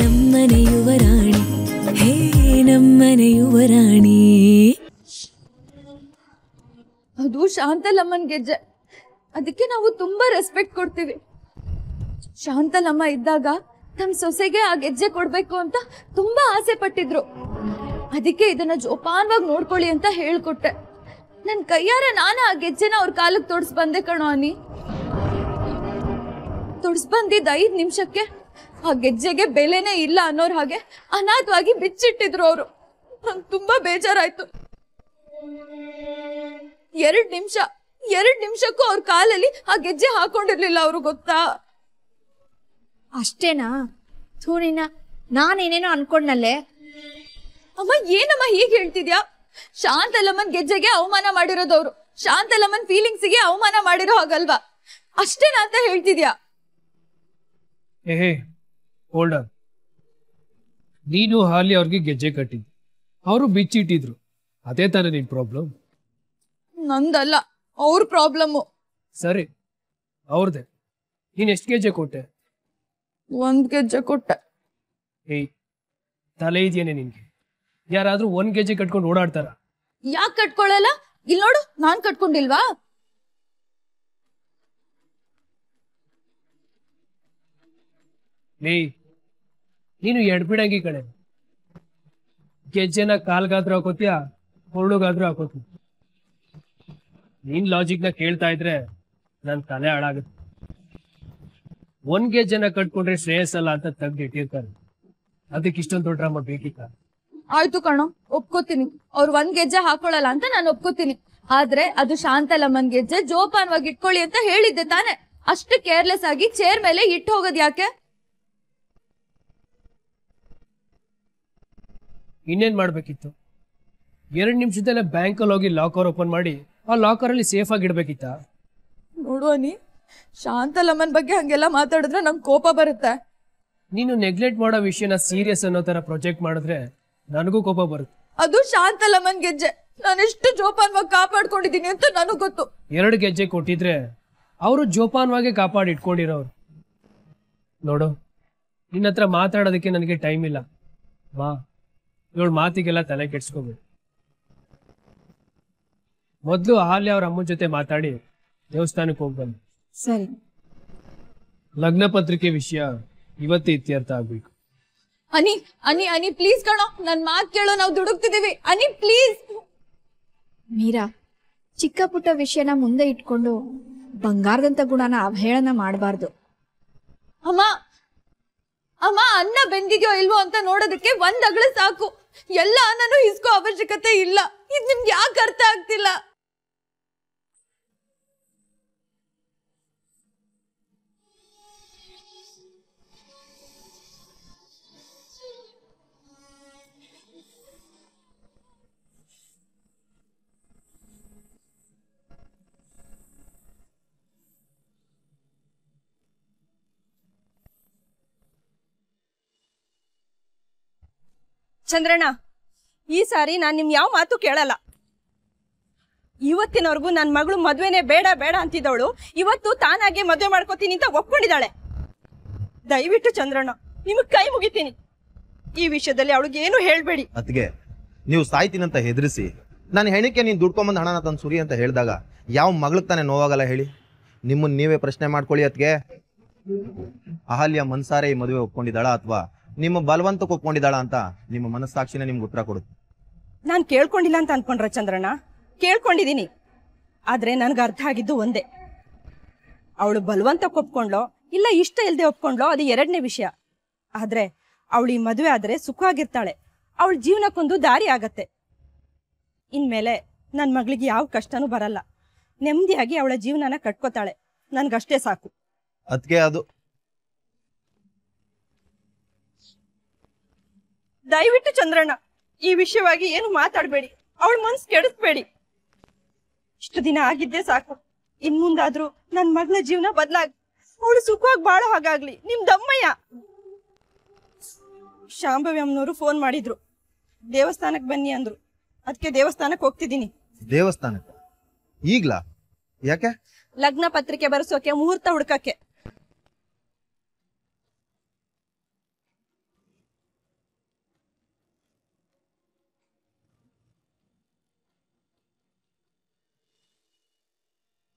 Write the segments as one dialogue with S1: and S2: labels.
S1: ನಮ್ಮನೆ ಯುವರಾಣಿ ಹೇ ನಮ್ಮನೆ ಯುವರಾಣಿ.
S2: ಅದು ಶಾಂತಲಮ್ಮನ್ ಗೆಜ್ಜೆ, ಅದಕ್ಕೆ ನಾವು ತುಂಬಾ ರೆಸ್ಪೆಕ್ಟ್ ಕೊಡ್ತೀವಿ. ಶಾಂತಲಮ್ಮ ಇದ್ದಾಗ ತಮ್ಮ ಸೊಸೆಗೆ ಆ ಗೆಜ್ಜೆ ಕೊಡ್ಬೇಕು ಅಂತ ತುಂಬಾ ಆಸೆ ಪಟ್ಟಿದ್ರು. ಅದಕ್ಕೆ ಇದನ್ನ ಜೋಪಾನವಾಗಿ ನೋಡ್ಕೊಳ್ಳಿ ಅಂತ ಹೇಳ್ಕೊಟ್ಟೆ. ನನ್ ಕೈಯಾರೆ ನಾನು ಆ ಗೆಜ್ಜೆನ ಅವ್ರ ಕಾಲಕ್ಕೆ ತೊಡ್ಸ್ ಬಂದೆ ಕಣೋ ಅನಿ. ತೊಡ್ಸ್ ಬಂದಿದ್ದ 5 ನಿಮಿಷಕ್ಕೆ ಆ ಗೆಜ್ಜೆಗೆ ಬೆಲೆನೇ ಇಲ್ಲ ಅನ್ನೋರ್ ಹಾಗೆ ಅನಾಥವಾಗಿ ಬಿಚ್ಚಿಟ್ಟಿದ್ರು ಅವರು. ನಂಗೆ ತುಂಬಾ ಬೇಜಾರಾಯ್ತು. 2 ನಿಮಿಷಕ್ಕೂ ಅವ್ರ ಕಾಲಲ್ಲಿ ಆ ಗೆಜ್ಜೆ ಹಾಕೊಂಡಿರ್ಲಿಲ್ಲ ಅವರು, ಗೊತ್ತಾ?
S3: ಅಷ್ಟೇನಾ? ಥೂನಿನ ನಾನೇನೇನೋ ಅನ್ಕೊಂಡಲ್ಲೇ.
S2: ಅಮ್ಮ ಏನಮ್ಮ ಹೀಗೆ ಹೇಳ್ತಿದ್ಯಾ? ಶಾಂತಲಮ್ಮನ್ ಗೆಜ್ಜೆಗೆ ಅವಮಾನ ಮಾಡಿರೋದವ್ರು, ಶಾಂತಲಮ್ಮನ್ ಫೀಲಿಂಗ್ಸಿಗೆ ಅವಮಾನ ಮಾಡಿರೋ ಹಾಗಲ್ವಾ? ಅಷ್ಟೇನಾ ಅಂತ ಹೇಳ್ತಿದ್ಯಾ?
S4: ಏ ಹೋಲ್ಡ್ ಆನ್. ನೀನು ಹಾಲಿ ಅವ್ರಿಗೆ ಗೆಜ್ಜೆ ಕಟ್ಟಿದ್ದು, ಅವರು ಬಿಚ್ಚಿಟ್ಟಿದ್ರು, ಅದೇ ತಾನೇ ನಿನ್ ಪ್ರಾಬ್ಲಮ್?
S2: ನಂದಲ್ಲ, ಅವ್ರ ಪ್ರಾಬ್ಲಮ್ಮು.
S4: ಸರಿ, ಅವ್ರದೇ. ನೀನ್ ಎಷ್ಟು ಗೆಜ್ಜೆ ಕೊಟ್ಟೆ?
S2: 1 ಗೆಜ್ಜೆ ಕೊಟ್ಟೆ.
S4: ಏಯ್, ತಲೆ ಇದೆಯೇನೆ ನಿನ್ಗೆ? ಯಾರಾದ್ರೂ 1 ಗೆಜ್ಜೆ ಕಟ್ಕೊಂಡು ಓಡಾಡ್ತಾರ?
S2: ಯಾಕೆ ಕಟ್ಕೊಳ್ಳಲ್ಲ? ಇಲ್ಲಿ ನೋಡು, ನಾನ್ ಕಟ್ಕೊಂಡಿಲ್ವಾ?
S4: ನೀನು ಎಡ್ಬಿಡಂಗಿ ಕಣೆ. ಗೆಜ್ಜೆನ ಕಾಲ್ಗಾದ್ರೂ ಹಾಕೋತೀಯ, ಹೊರಳುಗಾದ್ರೂ ಹಾಕೋತೀಯ. ನೀನ್ ಲಾಜಿಕ್ನ ಕೇಳ್ತಾ ಇದ್ರೆ ನನ್ ತಲೆ ಹಾಳಾಗುತ್ತೆ. 1 ಗೆಜ್ಜೆನ ಕಟ್ಕೊಂಡ್ರೆ ಶ್ರೇಯಸ್ಸಲ್ಲ ಅಂತ ತೆಗ್ದಿಟ್ಟಿರ್ತಾರೆ. ಅದಕ್ಕೆ ಇಷ್ಟೊಂದು ದೊಡ್ಡ ಡ್ರಾಮಾ ಬೇಕಿತ್ತ?
S2: ಆಯ್ತು ಕಣೋ, ಒಪ್ಕೋತೀನಿ. ಅವ್ರು 1 ಗೆಜ್ಜೆ ಹಾಕೊಳ್ಳಲ್ಲ ಅಂತ ನಾನು ಒಪ್ಕೋತೀನಿ. ಆದ್ರೆ ಅದು ಶಾಂತಲಮ್ಮನ್ ಗೆಜ್ಜೆ, ಜೋಪಾನವಾಗಿ ಇಟ್ಕೊಳ್ಳಿ ಅಂತ ಹೇಳಿದ್ದೆ ತಾನೆ. ಅಷ್ಟು ಕೇರ್ಲೆಸ್ ಆಗಿ ಚೇರ್ ಮೇಲೆ ಇಟ್ಟು ಹೋಗೋದ್ ಯಾಕೆ?
S4: ಇನ್ನೇನ್ ಮಾಡ್ಬೇಕಿತ್ತು? 2 ನಿಮಿಷದಲ್ಲೇ ಬ್ಯಾಂಕಲ್ಲಿ ಹೋಗಿ ಲಾಕರ್ ಓಪನ್ ಮಾಡಿ ಆ ಲಾಕರ್ ಅಲ್ಲಿ ಸೇಫ್ ಆಗಿ ಇಡ್ಬೇಕಿತ್ತ?
S2: ನೋಡು ಅನಿ, ಶಾಂತಲಮ್ಮನ್ ಬಗ್ಗೆ ಹಂಗೆಲ್ಲ ಮಾತಾಡಿದ್ರೆ ನಂಗೆ ಕೋಪ ಬರುತ್ತೆ.
S4: ನೀನು ನೆಗ್ಲೆಕ್ಟ್ ಮಾಡೋ ವಿಷಯನ ಸೀರಿಯಸ್ ಅನ್ನೋ ತರ ಪ್ರೊಜೆಕ್ಟ್ ಮಾಡಿದ್ರೆ ನನಗೂ ಕೋಪ ಬರುತ್ತೆ.
S2: ಅದು ಶಾಂತಲಮ್ಮನ್ ಗೆಜ್ಜೆ, ನಾನೆಷ್ಟು ಜೋಪಾನವಾಗಿ ಕಾಪಾಡ್ಕೊಂಡಿದ್ದೀನಿ ಅಂತ ನನಗ್ ಗೊತ್ತು.
S4: 2 ಗೆಜ್ಜೆ ಕೊಟ್ಟಿದ್ರೆ ಅವರು ಜೋಪಾನವಾಗಿ ಕಾಪಾಡಿ ಇಟ್ಕೊಂಡಿರೋರು. ನೋಡು, ನಿನ್ನ ಹತ್ರ ಮಾತಾಡೋದಕ್ಕೆ ನನಗೆ ಟೈಮ್ ಇಲ್ಲ. ಬಾ, ಇವಳು ಮಾತಿಗೆಲ್ಲ ತಲೆ ಕೆಡ್ಸ್ಕೋಬೇಡಿ. ಮೊದ್ಲು ಹಾಲಿ ಅವ್ರ ಅಮ್ಮನ ಜೊತೆ ಮಾತಾಡಿ ದೇವಸ್ಥಾನಕ್ಕೆ ಹೋಗ್ಬಂದು.
S3: ಸರಿ.
S4: ಲಗ್ನ ಪತ್ರಿಕೆ ವಿಷಯ ಇವತ್ತೇ ಇತ್ಯರ್ಥ ಆಗ್ಬೇಕು.
S2: ಅನಿ ಅನಿ ಅನಿ ಪ್ಲೀಸ್ ಕಣೋ, ನನ್ ಮಾತ್ ಕೇಳೋ, ನಾವು ದುಡುಕ್ತಿದೀವಿ. ಅನಿ ಪ್ಲೀಸ್.
S3: ಮೀರಾ, ಚಿಕ್ಕ ಪುಟ್ಟ ವಿಷಯನ ಮುಂದೆ ಇಟ್ಕೊಂಡು ಬಂಗಾರದಂತ ಗುಣನ ಅವಹೇಳನ ಮಾಡಬಾರ್ದು.
S2: ಅಮ್ಮ ಅಮ್ಮ, ಅನ್ನ ಬೆಂದಿದ್ಯೋ ಇಲ್ವೋ ಅಂತ ನೋಡೋದಕ್ಕೆ 1 ಅಗಳು ಸಾಕು. ಎಲ್ಲ ಅನ್ನನೂ ಇಸ್ಕೋ ಅವಶ್ಯಕತೆ ಇಲ್ಲ. ಇದು ನಿಮ್ಗೆ ಯಾಕೆ ಅರ್ಥ ಆಗ್ತಿಲ್ಲ?
S5: ಚಂದ್ರಣ್ಣ, ಈ ಸಾರಿ ನಾನು ನಿಮ್ ಯಾವ ಮಾತು ಕೇಳಲ್ಲ. ಇವತ್ತಿನವರೆಗೂ ನನ್ನ ಮಗಳು ಮದ್ವೆನೇ ಬೇಡ ಬೇಡ ಅಂತಿದ್ದವಳು ಇವತ್ತು ತಾನಾಗೆ ಮದ್ವೆ ಮಾಡ್ಕೋತೀನಿ ಅಂತ ಒಪ್ಕೊಂಡಿದ್ದಾಳೆ. ದಯವಿಟ್ಟು ಚಂದ್ರಣ್ಣ, ನಿಮಗ್ ಕೈ ಮುಗಿತೀನಿ. ಈ ವಿಷಯದಲ್ಲಿ ಅವಳಿಗೆ ಏನು ಹೇಳ್ಬೇಡಿ.
S6: ಅತ್ಗೆ, ನೀವು ಸಾಯ್ತೀನಂತ ಹೆದರಿಸಿ ನಾನು ಹೆಣಿಕೆ ನೀನು ದುಡ್ಕೊಂಬಂದು ಹಣನ ತಂದು ಸುರಿ ಅಂತ ಹೇಳಿದಾಗ ಯಾವ ಮಗಳಿಗೆ ತಾನೇ ನೋವಾಗಲ್ಲ ಹೇಳಿ? ನಿಮ್ಮನ್ನ ನೀವೇ ಪ್ರಶ್ನೆ ಮಾಡ್ಕೊಳ್ಳಿ. ಅತ್ಗೆ, ಅಹಲ್ಯ ಮನ್ಸಾರೆ ಈ ಮದುವೆ ಒಪ್ಕೊಂಡಿದ್ದಾಳ ಅಥವಾ ನಿಮ್ಮ ಬಲವಂತಕ್ಕೆ ಒಪ್ಕೊಂಡಿದ್ದಾಳ ಅಂತ ನಿಮ್ಮ ಮನಸ್ಸಾಕ್ಷಿನೇ ನಿಮ್ಗೆ ಉತ್ತರ ಕೊಡುತ್ತೆ.
S5: ನಾನು ಕೇಳ್ಕೊಂಡಿಲ್ಲ ಅಂತ ಅನ್ಕೊಂಡ್ರ ಚಂದ್ರಣ್ಣ? ಕೇಳ್ಕೊಂಡಿದ್ದೀನಿ. ಆದ್ರೆ ನನ್ಗೆ ಅರ್ಥ ಆಗಿದ್ದು ಒಂದೇ, ಅವಳು ಬಲವಂತಕ್ಕೆ ಒಪ್ಕೊಂಡ್ಲೋ ಇಲ್ಲ ಇಷ್ಟ ಇಲ್ದೆ ಒಪ್ಕೊಂಡ್ಲೋ ಅದು 2ನೇ ವಿಷಯ. ಆದ್ರೆ ಅವಳು ಈ ಮದುವೆ ಆದ್ರೆ ಸುಖವಾಗಿರ್ತಾಳೆ, ಅವಳ ಜೀವನಕ್ಕೊಂದು ದಾರಿ ಆಗತ್ತೆ. ಇನ್ಮೇಲೆ ನನ್ನ ಮಗಳಿಗೆ ಯಾವ ಕಷ್ಟನೂ ಬರಲ್ಲ, ನೆಮ್ಮದಿಯಾಗಿ ಅವಳ ಜೀವನನ ಕಟ್ಕೋತಾಳೆ. ನನ್ಗಷ್ಟೇ ಸಾಕು.
S6: ಅದಕ್ಕೆ ಅದು
S5: ದಯವಿಟ್ಟು ಚಂದ್ರಣ್ಣ, ಈ ವಿಷಯವಾಗಿ ಏನು ಮಾತಾಡಬೇಡಿ, ಅವಳ ಮನ್ಸು ಕೆಡಿಸ್ಬೇಡಿ. ಇಷ್ಟು ದಿನ ಆಗಿದ್ದೆ ಸಾಕು. ಇನ್ ಮುಂದಾದ್ರೂ ನನ್ ಮಗಳ ಜೀವನ ಬದಲಾಗಿ ಅವಳು ಸುಖವಾಗಿ ಬಾಳೋ ಹಾಗಾಗ್ಲಿ. ನಿಮ್ ದಮ್ಮಯ್ಯ ಶಾಂಭವಿ ಅಮ್ಮನವರು ಫೋನ್ ಮಾಡಿದ್ರು, ದೇವಸ್ಥಾನಕ್ಕೆ ಬನ್ನಿ ಅಂದ್ರು. ಅದಕ್ಕೆ ದೇವಸ್ಥಾನಕ್ಕೆ ಹೋಗ್ತಿದ್ದೀನಿ.
S6: ದೇವಸ್ಥಾನಕ್ಕೆ ಈಗ್ಲಾ? ಯಾಕೆ?
S5: ಲಗ್ನ ಪತ್ರಿಕೆ ಬರೆಸೋಕೆ, ಮುಹೂರ್ತ ಹುಡ್ಕಕ್ಕೆ.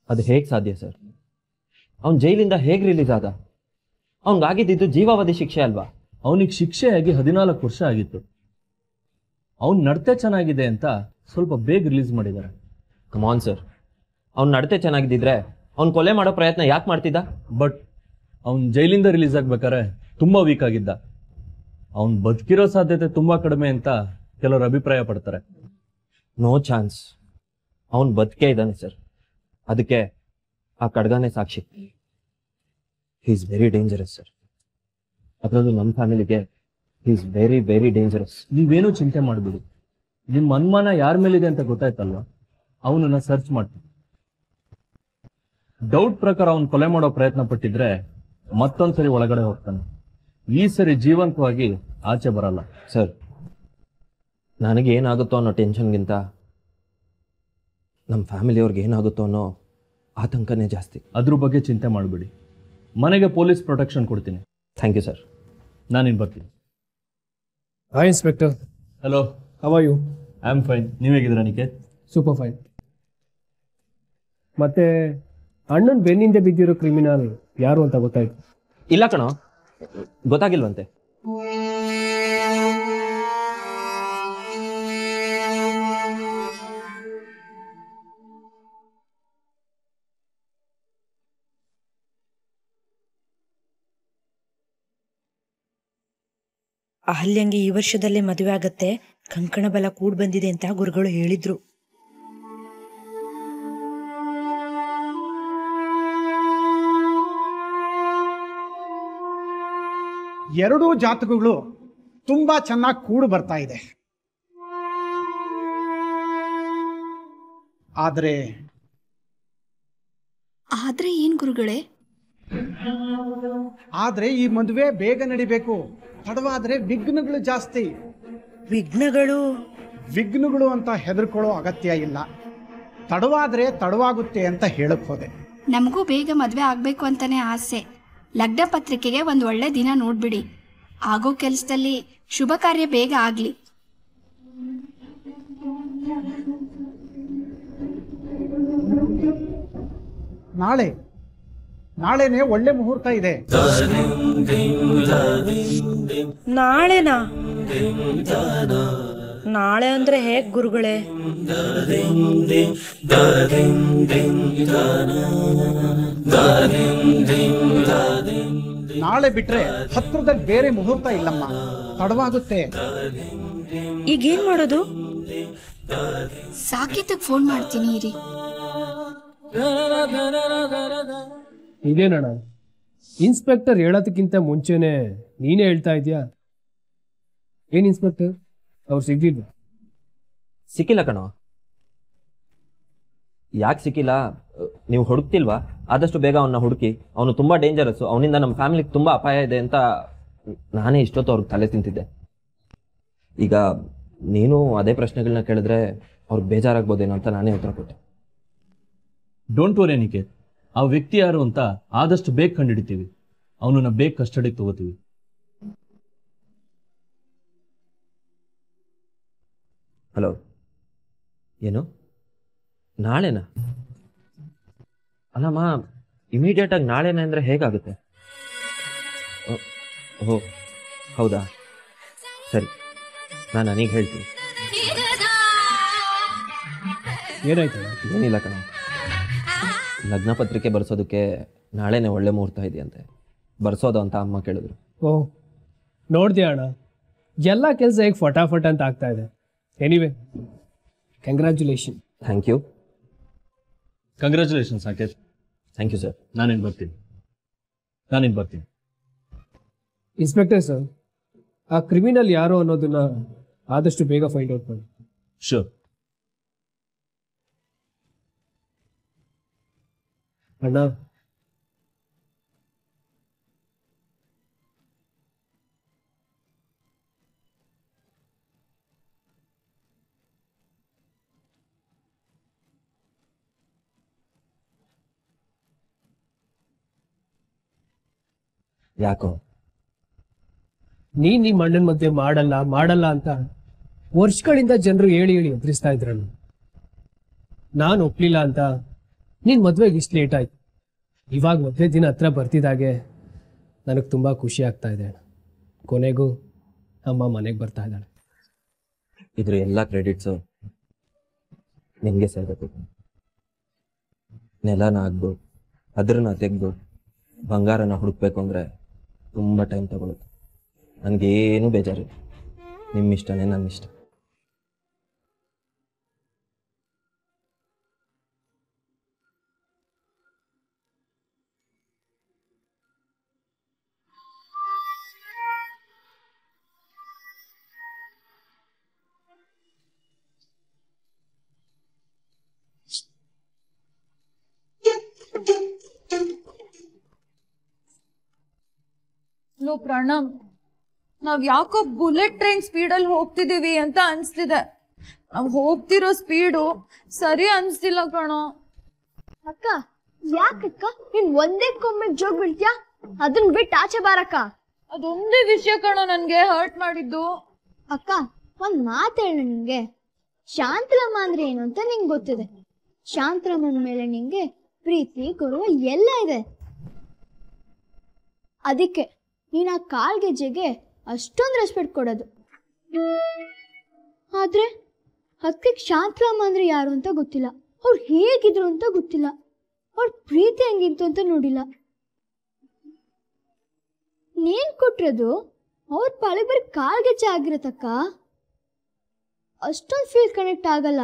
S7: ಅದು ಹೇಗೆ ಸಾಧ್ಯ ಸರ್? ಅವ್ನು ಜೈಲಿಂದ ಹೇಗೆ ರಿಲೀಸ್ ಆದ? ಅವ್ನಿಗಾಗಿದ್ದು ಜೀವಾವಧಿ ಶಿಕ್ಷೆ ಅಲ್ವಾ?
S8: ಅವನಿಗೆ ಶಿಕ್ಷೆಯಾಗಿ 14 ವರ್ಷ ಆಗಿತ್ತು. ಅವ್ನ ನಡತೆ ಚೆನ್ನಾಗಿದೆ ಅಂತ ಸ್ವಲ್ಪ ಬೇಗ ರಿಲೀಸ್ ಮಾಡಿದ್ದಾರೆ.
S7: ಕಮಾನ್ ಸರ್, ಅವ್ನ ನಡತೆ ಚೆನ್ನಾಗಿದ್ದಿದ್ರೆ ಅವ್ನು ಕೊಲೆ ಮಾಡೋ ಪ್ರಯತ್ನ ಯಾಕೆ ಮಾಡ್ತಿದ್ದ?
S8: ಬಟ್ ಅವ್ನು ಜೈಲಿಂದ ರಿಲೀಸ್ ಆಗ್ಬೇಕಾದ್ರೆ ತುಂಬಾ ವೀಕ್ ಆಗಿದ್ದ. ಅವ್ನು ಬದುಕಿರೋ ಸಾಧ್ಯತೆ ತುಂಬಾ ಕಡಿಮೆ ಅಂತ ಕೆಲವರು ಅಭಿಪ್ರಾಯ ಪಡ್ತಾರೆ.
S7: No chance. ಅವ್ನು ಬದುಕೇ ಇದ್ದಾನೆ ಸರ್. ಅದಕ್ಕೆ ಆ ಖಡ್ಗನೇ ಸಾಕ್ಷಿ. He is very dangerous sir. ಅದರಲ್ಲೂ ನಮ್ಮ ಫ್ಯಾಮಿಲಿಗೆ he is very very dangerous.
S8: ನೀವೇನೂ ಚಿಂತೆ ಮಾಡಬೇಡಿ. ನಿಮ್ಮ ಅನುಮಾನ ಯಾರ ಮೇಲಿದೆ ಅಂತ ಗೊತ್ತಾಯ್ತಲ್ವಾ? ಅವನನ್ನ ಸರ್ಚ್ ಮಾಡ್ತೀನಿ. ಡೌಟ್ ಪ್ರಕಾರ ಅವ್ನು ಕೊಲೆ ಮಾಡೋ ಪ್ರಯತ್ನ ಪಟ್ಟಿದ್ರೆ ಮತ್ತೊಂದ್ಸರಿ ಒಳಗಡೆ ಹೋಗ್ತಾನೆ. ಈ ಸರಿ ಜೀವಂತವಾಗಿ ಆಚೆ ಬರಲ್ಲ.
S7: ಸರ್, ನನಗೆ ಏನಾಗುತ್ತೋ ಅನ್ನೋ ಟೆನ್ಷನ್ಗಿಂತ ನಮ್ಮ ಫ್ಯಾಮಿಲಿಯವ್ರಿಗೆ ಏನಾಗುತ್ತೋ ಅನ್ನೋ ಆತಂಕನೇ ಜಾಸ್ತಿ.
S8: ಅದ್ರ ಬಗ್ಗೆ ಚಿಂತೆ ಮಾಡಬೇಡಿ. ಮನೆಗೆ ಪೊಲೀಸ್ ಪ್ರೊಟೆಕ್ಷನ್ ಕೊಡ್ತೀನಿ.
S7: Thank you sir.
S8: ನಾನಿನ್ ಬರ್ತೀನಿ.
S4: Hi inspector.
S8: Hello,
S4: how are you?
S8: I am fine. ನೀವು ಹೇಗಿದ್ದೀರಾ ನಿಖೇತ್?
S4: Super fine. ಮತ್ತೆ ಅಣ್ಣನ ಬೆನ್ನಿಂದ ಬಿದ್ದಿರೋ ಕ್ರಿಮಿನಲ್ ಯಾರು ಅಂತ ಗೊತ್ತಾಯ್ತು?
S7: ಇಲ್ಲ ಕಣೋ, ಗೊತ್ತಾಗಿಲ್ವಂತೆ.
S9: ಅಹಲ್ಯಂಗೆ ಈ ವರ್ಷದಲ್ಲೇ ಮದುವೆ ಆಗತ್ತೆ, ಕಂಕಣ ಬಲ ಕೂಡ್ ಬಂದಿದೆ ಅಂತ ಗುರುಗಳು ಹೇಳಿದ್ರು.
S10: ಎರಡೂ ಜಾತಕಗಳು ತುಂಬಾ ಚೆನ್ನಾಗಿ ಕೂಡು ಬರ್ತಾ ಇದೆ. ಆದ್ರೆ
S3: ಏನ್ ಗುರುಗಳೇ?
S10: ಆದ್ರೆ ಈ ಮದುವೆ ಬೇಗ ನಡಿಬೇಕು. ತಡವಾದ್ರೆ ವಿಘ್ನಗಳು ಜಾಸ್ತಿ. ವಿಘ್ನಗಳು ಅಂತ ಹೆದರ್ಕೊಳ್ಳೋ ಅಗತ್ಯ ಇಲ್ಲ. ತಡವಾದ್ರೆ ತಡವಾಗುತ್ತೆ ಅಂತ ಹೇಳಕ್ ಹೋದೆ.
S3: ನಮಗೂ ಬೇಗ ಮದ್ವೆ ಆಗ್ಬೇಕು ಅಂತಾನೆ ಆಸೆ. ಲಗ್ನ ಪತ್ರಿಕೆಗೆ ಒಂದು ಒಳ್ಳೆ ದಿನ ನೋಡ್ಬಿಡಿ. ಆಗೋ ಕೆಲಸದಲ್ಲಿ ಶುಭ ಕಾರ್ಯ ಬೇಗ ಆಗ್ಲಿ.
S10: ನಾಳೆನೆ ಒಳ್ಳೆ ಮುಹೂರ್ತ ಇದೆ.
S9: ನಾಳೆನಾ? ನಾಳೆ ಅಂದ್ರೆ ಹೇಗ್ ಗುರುಗಳೇ?
S10: ನಾಳೆ ಬಿಟ್ರೆ ಹತ್ರದಲ್ಲಿ ಬೇರೆ ಮುಹೂರ್ತ ಇಲ್ಲಮ್ಮ. ತಡವಾಗುತ್ತೆ.
S9: ಈಗೇನ್ ಮಾಡೋದು?
S3: ಸಾಕಿತಕ್ಕೆ ಫೋನ್ ಮಾಡ್ತೀನಿ ಇರಿ.
S4: ಇದೇನಣ್ಣ, ಇನ್ಸ್ಪೆಕ್ಟರ್ ಹೇಳೋದಕ್ಕಿಂತ ಮುಂಚೆನೆ ನೀನೇ ಹೇಳ್ತಾ ಇದೀಯಾ? ಏನ್ ಇನ್ಸ್ಪೆಕ್ಟರ್, ಅವ್ರು ಸಿಗ್ಲಿಲ್ವಾ?
S7: ಸಿಕ್ಕಿಲ್ಲ ಕಣೋ. ಯಾಕೆ ಸಿಕ್ಕಿಲ್ಲ? ನೀವು ಹುಡುಕ್ತಿಲ್ವಾ? ಆದಷ್ಟು ಬೇಗ ಅವನ್ನ ಹುಡುಕಿ. ಅವನು ತುಂಬಾ ಡೇಂಜರಸ್. ಅವನಿಂದ ನಮ್ಮ ಫ್ಯಾಮಿಲಿಗೆ ತುಂಬಾ ಅಪಾಯ ಇದೆ ಅಂತ ನಾನೇ ಇಷ್ಟೊತ್ತು ಅವ್ರಿಗೆ ತಲೆ ತಿಂತಿದ್ದೆ. ಈಗ ನೀನು ಅದೇ ಪ್ರಶ್ನೆಗಳನ್ನ ಕೇಳಿದ್ರೆ ಅವ್ರಿಗೆ ಬೇಜಾರಾಗ್ಬೋದೇನೋ ಅಂತ ನಾನೇ ಉತ್ತರ ಕೊಟ್ಟೆ.
S8: ಡೋಂಟ್ ವರಿ ನಿಖೇತ್, ಆ ವ್ಯಕ್ತಿ ಯಾರು ಅಂತ ಆದಷ್ಟು ಬೇಗ ಕಂಡುಹಿಡಿತೀವಿ. ಅವನನ್ನ ಬೇಗ ಕಸ್ಟಡಿಗೆ ತಗೋತೀವಿ.
S7: ಹಲೋ, ಏನು ನಾಳೆನಾ? ಅಲ್ಲಮ್ಮ, ಇಮಿಡಿಯೇಟ್ ಆಗಿ ನಾಳೆನೇ ಅಂದ್ರೆ ಹೇಗಾಗುತ್ತೆ? ಓಹೋ, ಹೌದಾ? ಸರಿ, ನಾನು ನನಗೆ ಹೇಳ್ತೀನಿ.
S4: ಏನಾಯ್ತು?
S7: ಏನಿಲ್ಲ ಕಣ, ಲಗ್ನ ಪತ್ರಿಕೆ ಬರ್ಸೋದಕ್ಕೆ ನಾಳೆನೇ ಒಳ್ಳೆ ಮುಹೂರ್ತ ಇದೆಯಂತೆ. ಬರ್ಸೋದು ಅಂತ ಅಮ್ಮ ಕೇಳಿದ್ರು.
S4: ಓಹ್, ನೋಡ್ತೀಯ ಅಣ್ಣ, ಎಲ್ಲ ಕೆಲಸ ಹೇಗೆ ಫಟಾಫಟ್ ಅಂತ ಆಗ್ತಾ ಇದೆ. Anyway, congratulation.
S7: Thank you.
S8: Congratulation Sakesh.
S7: Thank you sir.
S8: ನಾನೇನು ಬರ್ತೀನಿ.
S4: ಇನ್ಸ್ಪೆಕ್ಟರ್ ಸರ್, ಆ ಕ್ರಿಮಿನಲ್ ಯಾರು ಅನ್ನೋದನ್ನ ಆದಷ್ಟು ಬೇಗ ಫೈಂಡ್ ಔಟ್ ಮಾಡಿ.
S8: ಶೂರ್.
S4: ಅಣ್ಣ,
S7: ಯಾಕೋ?
S4: ನೀನ್ ನಿಮ್ಮ ಅಣ್ಣನ ಮಧ್ಯೆ ಮಾಡಲ್ಲ ಅಂತ ವರ್ಷಗಳಿಂದ ಜನರು ಹೇಳಿ ಎದುರಿಸ್ತಾ ಇದ್ರಣ್ಣ. ನಾನು ಒಪ್ಲಿಲ್ಲ ಅಂತ ನಿನ್ ಮದ್ವೆಗೆ ಇಷ್ಟು ಲೇಟ್ ಆಯ್ತು. ಇವಾಗ ಮದುವೆ ದಿನ ಹತ್ರ ಬರ್ತಿದ್ದಾಗೆ ನನಗೆ ತುಂಬ ಖುಷಿ ಆಗ್ತಾ ಇದೆ. ಕೊನೆಗೂ ಅಮ್ಮ ಮನೆಗೆ ಬರ್ತಾ ಇದ್ದಾಳೆ.
S7: ಇದ್ರ ಎಲ್ಲ ಕ್ರೆಡಿಟ್ಸು ನಿಮಗೆ ಸೇರಬೇಕು. ನೆಲನ ಆಗ್ಬೋದು, ಅದ್ರನ್ನ ತೆಗೆದು ಬಂಗಾರನ ಹುಡುಕ್ಬೇಕು ಅಂದರೆ ತುಂಬ ಟೈಮ್ ತಗೊಳುತ್ತೆ. ನನಗೇನು ಬೇಜಾರಿಲ್ಲ. ನಿಮ್ಮ ಇಷ್ಟನೇ ನನ್ನ ಇಷ್ಟ.
S2: ಲೋ ಪ್ರಣಮ್, ನಾವ್ ಯಾಕೋ ಬುಲೆಟ್ ಟ್ರೈನ್ ಸ್ಪೀಡಲ್ಲಿ ಹೋಗ್ತಿದೀವಿ ಅಂತ ಅನ್ಸ್ತಿದೆ. ನಾವ್ ಹೋಗ್ತಿರೋ ಸ್ಪೀಡು ಸರಿ ಅನ್ಸ್ತಿಲ್ಲ ಕಣೋ.
S11: ಅಕ್ಕ ಯಾಕಕ್ಕ ನೀನ್ ಒಂದೇ ಕೊಮ್ಮೆ ಜೋಗ್ ಬಿಡ್ತೀಯಾ? ಅದನ್ನ ಬಿಟ್ಟು ಆಚೆ ಬಾರಕ್ಕ.
S2: ಅದೊಂದೇ ವಿಷಯ ಕಣೋ ನನ್ಗೆ ಹರ್ಟ್ ಮಾಡಿದ್ದು.
S11: ಅಕ್ಕ ಒಂದ್ ಮಾತು ಹೇಳ, ನಿಂಗೆ ಶಾಂತಲಮ್ಮ ಅಂದ್ರೆ ಏನು ಅಂತ ನಿಂಗೆ ಗೊತ್ತಿದೆ. ಶಾಂತಲಮ್ಮನ ಮೇಲೆ ನಿಂಗೆ ಪ್ರೀತಿ ಗೌರವ ಎಲ್ಲ ಇದೆ. ಅದಕ್ಕೆ ನೀನ್ ಆ ಕಾಲ್ಗೆಜ್ಜೆಗೆ ಅಷ್ಟೊಂದು ರೆಸ್ಪೆಕ್ಟ್ ಕೊಡೋದು. ಆದ್ರೆ ಅದಕ್ಕೆ ಶಾಂತಲಮ್ಮ ಅಂದ್ರೆ ಯಾರು ಅಂತ ಗೊತ್ತಿಲ್ಲ, ಅವ್ರು ಹೇಗಿದ್ರು ಅಂತ ಗೊತ್ತಿಲ್ಲ, ಅವ್ರ ಪ್ರೀತಿ ಹೆಂಗಿತ್ತು ಅಂತ ನೋಡಿಲ್ಲ. ನೀನ್ ಕೊಟ್ಟಿರೋದು ಅವ್ರ ಪಾಲಿಗೆ ಬರೀ ಕಾಲ್ಗೆಜ್ಜೆ ಆಗಿರತ್ತಕ್ಕ, ಅಷ್ಟೊಂದು ಫೀಲ್ ಕನೆಕ್ಟ್ ಆಗಲ್ಲ.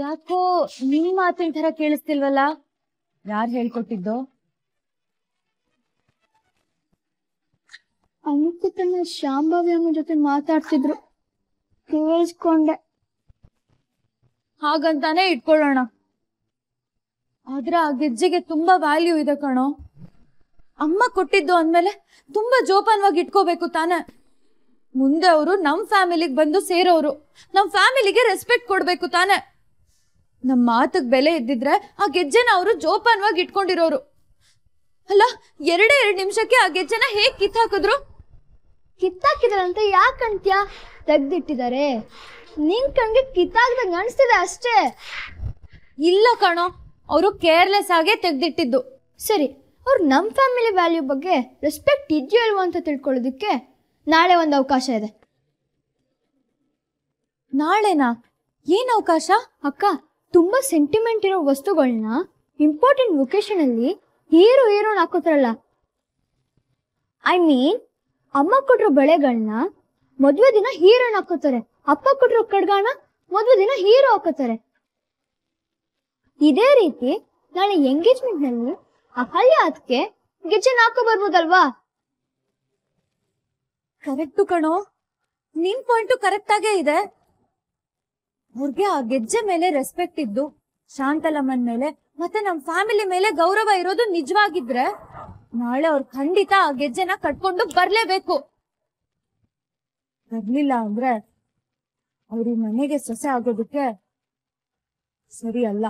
S2: ಯಾಕೋ ನಿಮ್ ಮಾತಿನ ತರ ಕೇಳಿಸ್ತಿಲ್ವಲ್ಲ? ಯಾರು ಹೇಳ್ಕೊಟ್ಟಿದ್ದು?
S11: ಅನುಕೂತನ ಶಾಂಭವಿ ಅಮ್ಮ ಜೊತೆ ಮಾತಾಡ್ತಿದ್ರು, ಕೇಳಿಸ್ಕೊಂಡೆ.
S2: ಹಾಗಂತಾನೆ ಇಟ್ಕೊಳ್ಳೋಣ. ಆದ್ರೆ ಆ ಗೆಜ್ಜೆಗೆ ತುಂಬಾ ವ್ಯಾಲ್ಯೂ ಇದೆ ಕಣೋ. ಅಮ್ಮ ಕೊಟ್ಟಿದ್ದು ಅಂದ್ಮೇಲೆ ತುಂಬಾ ಜೋಪಾನವಾಗಿ ಇಟ್ಕೋಬೇಕು ತಾನೆ. ಮುಂದೆ ಅವರು ನಮ್ ಫ್ಯಾಮಿಲಿಗೆ ಬಂದು ಸೇರೋರು, ನಮ್ ಫ್ಯಾಮಿಲಿಗೆ ರೆಸ್ಪೆಕ್ಟ್ ಕೊಡ್ಬೇಕು ತಾನೆ. ನಮ್ ಮಾತಕ್ ಬೆಲೆ ಇದ್ದಿದ್ರೆ ಆ ಗೆಜ್ಜೆನ ಅವರು ಜೋಪಾನವಾಗಿ ಇಟ್ಕೊಂಡಿರೋರು ಅಲ್ಲ. 2 ನಿಮಿಷಕ್ಕೆ ಆ ಗೆಜ್ಜೆನ ಹೇಗ್ ಕಿತ್ತಾಕಿದ್ರು?
S11: ಕಿತ್ತಾಕಿದ್ರಂತ ಯಾಕಂತ್ಯ? ತೆಗ್ದಿಟ್ಟಿದ್ದಾರೆ. ನಿನ್ ಕಣ್ಗೆ ಕಿತ್ತಾಕ್ದಂಗ ಅನ್ಸ್ತಿದೆ ಅಷ್ಟೇ.
S2: ಇಲ್ಲ ಕಣೋ, ಅವರು ಕೇರ್ಲೆಸ್ ಆಗೇ ತೆಗ್ದಿಟ್ಟಿದ್ದು.
S11: ಸರಿ, ಅವ್ರು ನಮ್ ಫ್ಯಾಮಿಲಿ ವ್ಯಾಲ್ಯೂ ಬಗ್ಗೆ ರೆಸ್ಪೆಕ್ಟ್ ಇದೆಯೋ ಇಲ್ವೋ ಅಂತ ತಿಳ್ಕೊಳ್ಳೋದಕ್ಕೆ ನಾಳೆ ಒಂದು ಅವಕಾಶ ಇದೆ.
S2: ನಾಳೆನಾ? ಏನ್ ಅವಕಾಶ?
S11: ಅಕ್ಕ, ತುಂಬಾ ಸೆಂಟಿಮೆಂಟ್ ಇರೋ ವಸ್ತುಗಳನ್ನ ಇಂಪಾರ್ಟೆಂಟ್ ವೊಕೇಶನ್ ಅಲ್ಲಿ ಹೀರೋನ್ ಹಾಕೋತಾರಲ್ಲ, ಐ ಮೀನ್ ಅಮ್ಮ ಕೊಟ್ರೋ ಬಳೆಗಳನ್ನ ಮದ್ವೆ ದಿನ ಹೀರೋನ್ ಹಾಕೋತಾರೆ, ಅಪ್ಪ ಕೊಟ್ರೋ ಖಡ್ಗಾನ ಮದ್ವೆ ದಿನ ಹೀರೋ ಹಾಕೋತಾರೆ. ಇದೇ ರೀತಿ ನಾಳೆ ಎಂಗೇಜ್ಮೆಂಟ್ ನಲ್ಲಿ ಅಹಲ್ಯ ಅದಕ್ಕೆ ಗೆಜ್ಜೆನ ಹಾಕೋ ಬರ್ಬೋದಲ್ವಾ?
S2: ಕರೆಕ್ಟು ಕಣೋ, ನಿನ್ ಪಾಯಿಂಟು ಕರೆಕ್ಟ್ ಆಗೇ ಇದೆ. ಅವ್ರಿಗೆ ಆ ಗೆಜ್ಜೆ ಮೇಲೆ ರೆಸ್ಪೆಕ್ಟ್ ಇದ್ದು, ಶಾಂತಲಮ್ಮನ್ ಮೇಲೆ ಮತ್ತೆ ನಮ್ ಫ್ಯಾಮಿಲಿ ಮೇಲೆ ಗೌರವ ಇರೋದು ನಿಜವಾಗಿದ್ರೆ ನಾಳೆ ಅವ್ರು ಖಂಡಿತ ಆ ಗೆಜ್ಜೆನ ಕಟ್ಕೊಂಡು ಬರ್ಲೇಬೇಕು. ಬರ್ಲಿಲ್ಲ ಅಂದ್ರೆ ಅವ್ರ ಮನೆಗೆ ಸೊಸೆ ಆಗೋದಕ್ಕೆ ಸರಿ ಅಲ್ಲ.